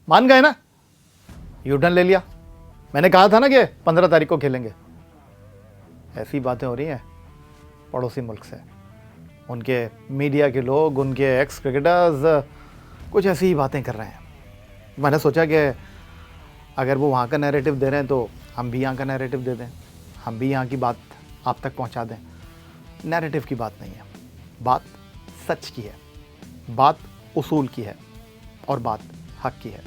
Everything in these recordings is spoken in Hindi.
मान गए ना, यू टर्न ले लिया। मैंने कहा था ना कि 15 तारीख को खेलेंगे। ऐसी बातें हो रही हैं पड़ोसी मुल्क से, उनके मीडिया के लोग, उनके एक्स क्रिकेटर्स कुछ ऐसी ही बातें कर रहे हैं। मैंने सोचा कि अगर वो वहाँ का नैरेटिव दे रहे हैं तो हम भी यहाँ का नैरेटिव दे दें, हम भी यहाँ की बात आप तक पहुँचा दें। नैरेटिव की बात नहीं है, बात सच की है, बात उसूल की है और बात हक की है।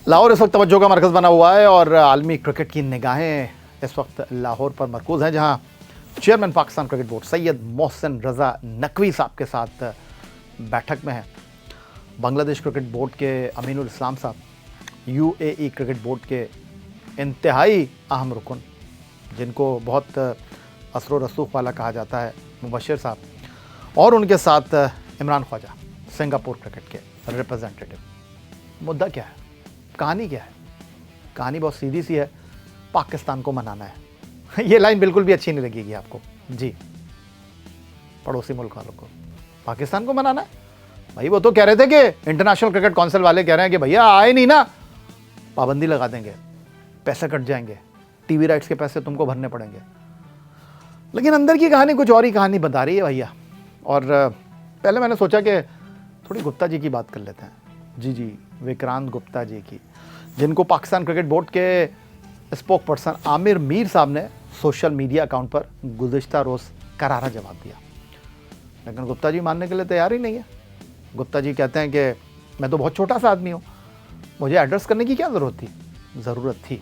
लाहौर इस वक्त तवज्जो का मरकज़ बना हुआ है और आलमी क्रिकेट की निगाहें इस वक्त लाहौर पर मरकूज़ हैं, जहाँ chairman Pakistan cricket board Syed Mohsin Raza Naqvi साहब के साथ बैठक में हैं। बांग्लादेश क्रिकेट बोर्ड के अमीनुल इस्लाम साहब, यूएई क्रिकेट बोर्ड के इंतहाई अहम रुकन, जिनको बहुत असर व रसूख वाला कहा जाता है, मुबशिर साहब, और उनके साथ इमरान ख्वाजा, सिंगापुर क्रिकेट के रिप्रेजेंटेटिव। मुद्दा क्या है, कहानी क्या है? कहानी बहुत सीधी सी है, पाकिस्तान को मनाना है। ये लाइन बिल्कुल भी अच्छी नहीं लगेगी आपको जी, पड़ोसी मुल्क वालों को पाकिस्तान को मनाना है। भाई वो तो कह रहे थे कि इंटरनेशनल क्रिकेट काउंसिल वाले कह रहे हैं कि भैया आए नहीं ना, पाबंदी लगा देंगे, पैसे कट जाएंगे, टीवी राइट्स के पैसे तुमको भरने पड़ेंगे। लेकिन अंदर की कहानी कुछ और ही कहानी बता रही है भैया। और पहले मैंने सोचा कि थोड़ी गुप्ता जी की बात कर लेते हैं। जी, विक्रांत गुप्ता जी की, जिनको पाकिस्तान क्रिकेट बोर्ड के स्पोक पर्सन आमिर मीर साहब ने सोशल मीडिया अकाउंट पर गुज़िश्ता रोज़ करारा जवाब दिया। लेकिन गुप्ता जी मानने के लिए तैयार ही नहीं है। गुप्ता जी कहते हैं कि मैं तो बहुत छोटा सा आदमी हूँ, मुझे एड्रेस करने की क्या ज़रूरत थी।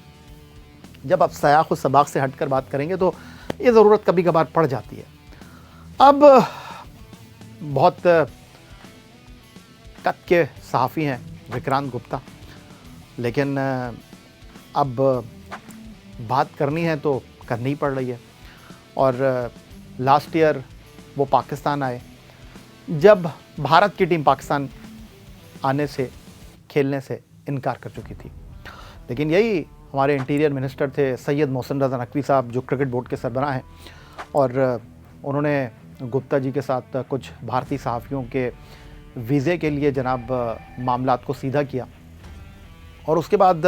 जब आप सयाक़ व सबाक़ से हटकर बात करेंगे तो ये ज़रूरत कभी कभार पड़ जाती है। अब बहुत कद के सहाफ़ी हैं विक्रांत गुप्ता, लेकिन अब बात करनी है तो करनी ही पड़ रही है। और लास्ट ईयर वो पाकिस्तान आए जब भारत की टीम पाकिस्तान आने से, खेलने से इनकार कर चुकी थी। लेकिन यही हमारे इंटीरियर मिनिस्टर थे सैयद मोहसिन रज़ा नकवी साहब, जो क्रिकेट बोर्ड के सरबराह हैं, और उन्होंने गुप्ता जी के साथ कुछ भारतीय सहाफ़ियों के वीज़े के लिए जनाब मामलात को सीधा किया। और उसके बाद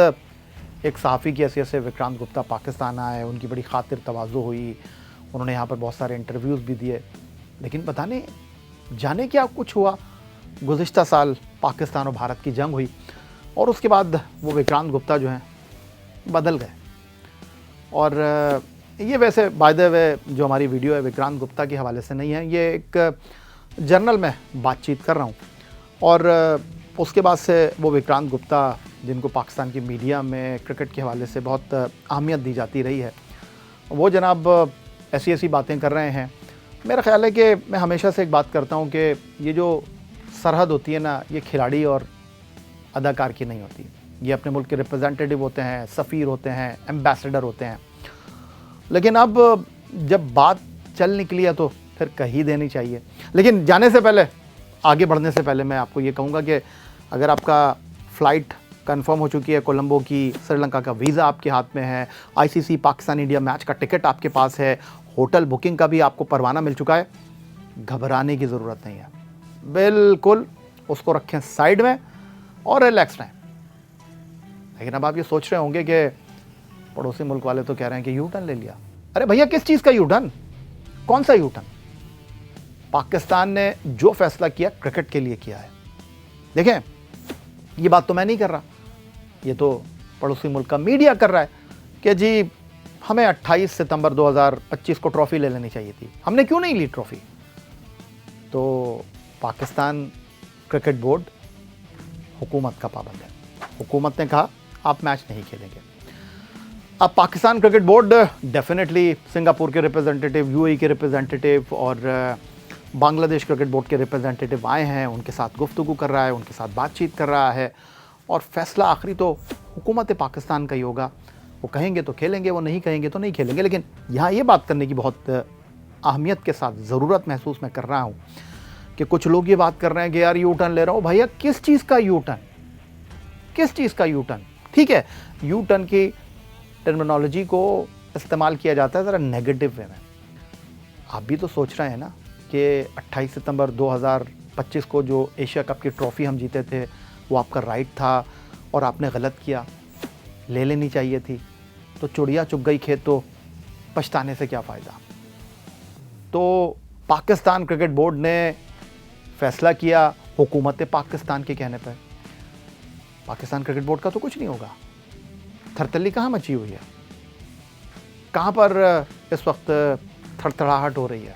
एक सहाफ़ी की हैसियत से विक्रांत गुप्ता पाकिस्तान आए, उनकी बड़ी खातिर तवाज़ु हुई, उन्होंने यहाँ पर बहुत सारे इंटरव्यूज़ भी दिए। लेकिन पता नहीं जाने क्या कुछ हुआ, गुज़िश्ता साल पाकिस्तान और भारत की जंग हुई और उसके बाद वो विक्रांत गुप्ता जो हैं बदल गए। और ये वैसे बाय द वे जो हमारी वीडियो है विक्रांत गुप्ता के हवाले से नहीं है, ये एक जर्नल में बातचीत कर रहा हूँ। और उसके बाद से वो विक्रांत गुप्ता, जिनको पाकिस्तान की मीडिया में क्रिकेट के हवाले से बहुत अहमियत दी जाती रही है, वो जनाब ऐसी ऐसी बातें कर रहे हैं। मेरा ख्याल है कि मैं हमेशा से एक बात करता हूँ कि ये जो सरहद होती है ना, ये खिलाड़ी और अदाकार की नहीं होती। ये अपने मुल्क के रिप्रेजेंटेटिव होते हैं, सफ़ीर होते हैं, एम्बेसडर होते हैं। लेकिन अब जब बात चल निकली है तो फिर कह ही देनी चाहिए। लेकिन जाने से पहले, आगे बढ़ने से पहले मैं आपको ये कहूँगा कि अगर आपका फ़्लाइट कंफर्म हो चुकी है कोलंबो की, श्रीलंका का वीज़ा आपके हाथ में है, आईसीसी पाकिस्तान इंडिया मैच का टिकट आपके पास है, होटल बुकिंग का भी आपको परवाना मिल चुका है, घबराने की ज़रूरत नहीं है। बिल्कुल उसको रखें साइड में और रिलैक्स रहें। लेकिन अब आप ये सोच रहे होंगे कि पड़ोसी मुल्क वाले तो कह रहे हैं कि यू टर्न ले लिया। अरे भैया, किस चीज़ का यू टर्न? कौन सा यू टर्न? पाकिस्तान ने जो फैसला किया क्रिकेट के लिए किया है। देखें, ये बात तो मैं नहीं कर रहा, ये तो पड़ोसी मुल्क का मीडिया कर रहा है कि जी हमें 28 सितंबर 2025 को ट्रॉफ़ी ले लेनी चाहिए थी, हमने क्यों नहीं ली ट्रॉफ़ी? तो पाकिस्तान क्रिकेट बोर्ड हुकूमत का पाबंद है। हुकूमत ने कहा आप मैच नहीं खेलेंगे। अब Pakistan cricket board definitely Singapore के रिप्रेजेंटेटिव, यूएई के रिप्रेजेंटेटिव और बांग्लादेश क्रिकेट बोर्ड के रिप्रेजेंटेटिव आए हैं, उनके साथ गुफ्तगू कर रहा है, उनके साथ बातचीत कर रहा है और फैसला आखिरी तो हुकूमत पाकिस्तान का ही होगा। वो कहेंगे तो खेलेंगे, वो नहीं कहेंगे तो नहीं खेलेंगे। लेकिन यहाँ ये बात करने की बहुत अहमियत के साथ ज़रूरत महसूस मैं कर रहा हूँ कि कुछ लोग ये बात कर रहे हैं कि यार यू टर्न ले रहा हूँ। भैया, किस चीज़ का यू टर्न? किस चीज़ का यू टर्न? ठीक है, यू टर्न की टर्मिनोलॉजी को इस्तेमाल किया जाता है ज़रा नेगेटिव वे में। आप भी तो सोच रहे हैं ना कि 28 सितंबर 2025 को जो एशिया कप की ट्रॉफ़ी हम जीते थे वो आपका राइट था, और आपने गलत किया, ले लेनी चाहिए थी, तो चिड़िया चुग गई खेत, तो पछताने से क्या फ़ायदा। तो पाकिस्तान क्रिकेट बोर्ड ने फैसला किया हुकूमत पाकिस्तान के कहने पर। पाकिस्तान क्रिकेट बोर्ड का तो कुछ नहीं होगा। थरथल्ली कहाँ मची हुई है, कहाँ पर इस वक्त थरथराहट हो रही है?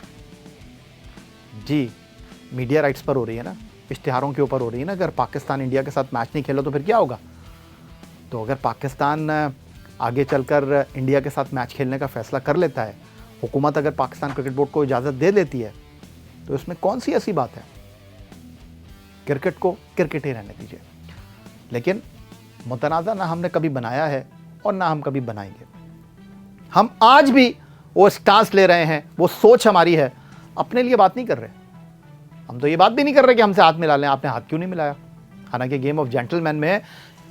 जी, मीडिया राइट्स पर हो रही है ना, इश्तिहारों के ऊपर हो रही है ना। अगर पाकिस्तान इंडिया के साथ मैच नहीं खेला तो फिर क्या होगा? तो अगर पाकिस्तान आगे चलकर इंडिया के साथ मैच खेलने का फैसला कर लेता है, हुकूमत अगर पाकिस्तान क्रिकेट बोर्ड को इजाज़त दे देती है, तो इसमें कौन सी ऐसी बात है? क्रिकेट को क्रिकेट ही रहने दीजिए। लेकिन मुतनाज़ा ना हमने कभी बनाया है और ना हम कभी बनाएंगे। हम आज भी वो स्टांस ले रहे हैं, वो सोच हमारी है, अपने लिए बात नहीं कर रहे। हम तो ये बात भी नहीं कर रहे कि हमसे हाथ मिला लें। आपने हाथ क्यों नहीं मिलाया? हालांकि गेम ऑफ जेंटलमैन में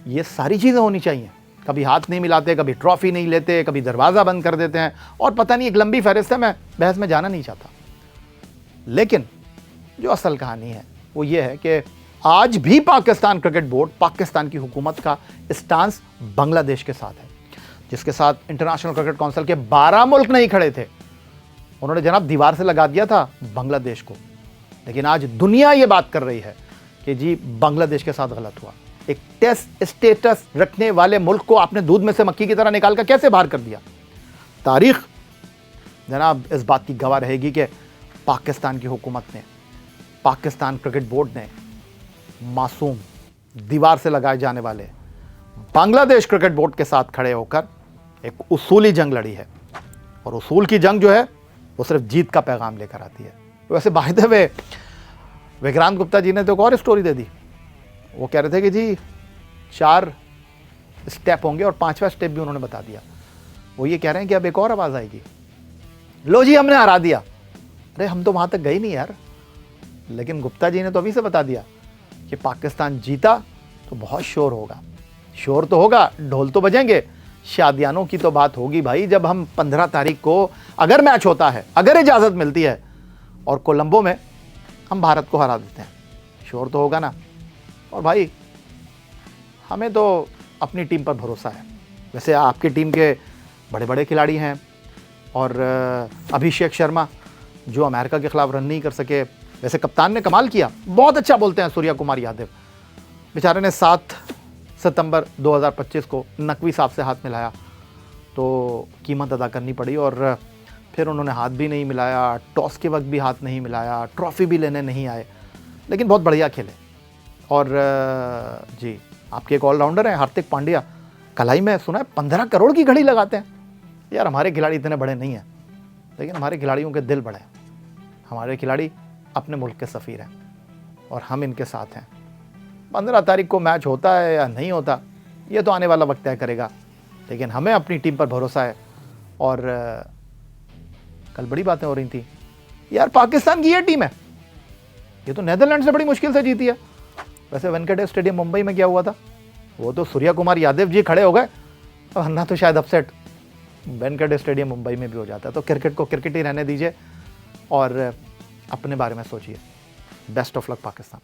ये सारी चीज़ें होनी चाहिए। कभी हाथ नहीं मिलाते, कभी ट्रॉफी नहीं लेते, कभी दरवाज़ा बंद कर देते हैं, और पता नहीं एक लंबी फहरिस्त है। मैं बहस में जाना नहीं चाहता, लेकिन जो असल कहानी है वो ये है कि आज भी पाकिस्तान क्रिकेट बोर्ड, पाकिस्तान की हुकूमत का स्टांस बांग्लादेश के साथ है, जिसके साथ इंटरनेशनल क्रिकेट काउंसिल के 12 मुल्क नहीं खड़े थे। उन्होंने जनाब दीवार से लगा दिया था बांग्लादेश को। लेकिन आज दुनिया ये बात कर रही है कि जी बांग्लादेश के साथ गलत हुआ। एक टेस्ट स्टेटस रखने वाले मुल्क को आपने दूध में से मक्खी की तरह निकाल कर कैसे बाहर कर दिया? तारीख जनाब इस बात की गवाह रहेगी कि पाकिस्तान की हुकूमत ने, पाकिस्तान क्रिकेट बोर्ड ने मासूम, दीवार से लगाए जाने वाले बांग्लादेश क्रिकेट बोर्ड के साथ खड़े होकर एक उसूली जंग लड़ी है। और उसूल की जंग जो है वो सिर्फ जीत का पैगाम लेकर आती है। वैसे by the way Vikrant Gupta ji ने तो एक और स्टोरी दे दी। वो कह रहे थे कि जी 4 स्टेप होंगे और 5वां स्टेप भी उन्होंने बता दिया। वो ये कह रहे हैं कि अब एक और आवाज़ आएगी, लो जी हमने हरा दिया। अरे हम तो वहाँ तक गए नहीं यार। लेकिन गुप्ता जी ने तो अभी से बता दिया कि पाकिस्तान जीता तो बहुत शोर होगा। शोर तो होगा, ढोल तो बजेंगे, शादियानों की तो बात होगी भाई। जब हम 15 तारीख को अगर मैच होता है, अगर इजाज़त मिलती है और कोलंबो में हम भारत को हरा देते हैं, शोर तो होगा ना। और भाई हमें तो अपनी टीम पर भरोसा है। वैसे आपकी टीम के बड़े बड़े खिलाड़ी हैं, और अभिषेक शर्मा जो अमेरिका के ख़िलाफ़ रन नहीं कर सके, वैसे कप्तान ने कमाल किया, बहुत अच्छा बोलते हैं सूर्या कुमार यादव। बेचारे ने 7 सितंबर 2025 को नकवी साहब से हाथ मिलाया तो कीमत अदा करनी पड़ी, और फिर उन्होंने हाथ भी नहीं मिलाया, टॉस के वक्त भी हाथ नहीं मिलाया, ट्रॉफ़ी भी लेने नहीं आए, लेकिन बहुत बढ़िया खेले। और जी आपके एक ऑलराउंडर हैं हार्दिक पांड्या, कलाई में सुना है 15 करोड़ की घड़ी लगाते हैं। यार हमारे खिलाड़ी इतने बड़े नहीं हैं, लेकिन हमारे खिलाड़ियों के दिल बड़े हैं। हमारे खिलाड़ी अपने मुल्क के सफ़ीर हैं और हम इनके साथ हैं। 15 तारीख को मैच होता है या नहीं होता, ये तो आने वाला वक्त तय करेगा, लेकिन हमें अपनी टीम पर भरोसा है। और कल बड़ी बातें हो रही थी यार, पाकिस्तान की ये टीम है, ये तो नीदरलैंड से बड़ी मुश्किल से जीती है। वैसे वेंकटेश स्टेडियम मुंबई में क्या हुआ था, वो तो सूर्या कुमार यादव जी खड़े हो गए, वरना तो शायद अपसेट वेंकटेश स्टेडियम मुंबई में भी हो जाता। तो क्रिकेट को क्रिकेट ही रहने दीजिए और अपने बारे में सोचिए। Best of luck Pakistan.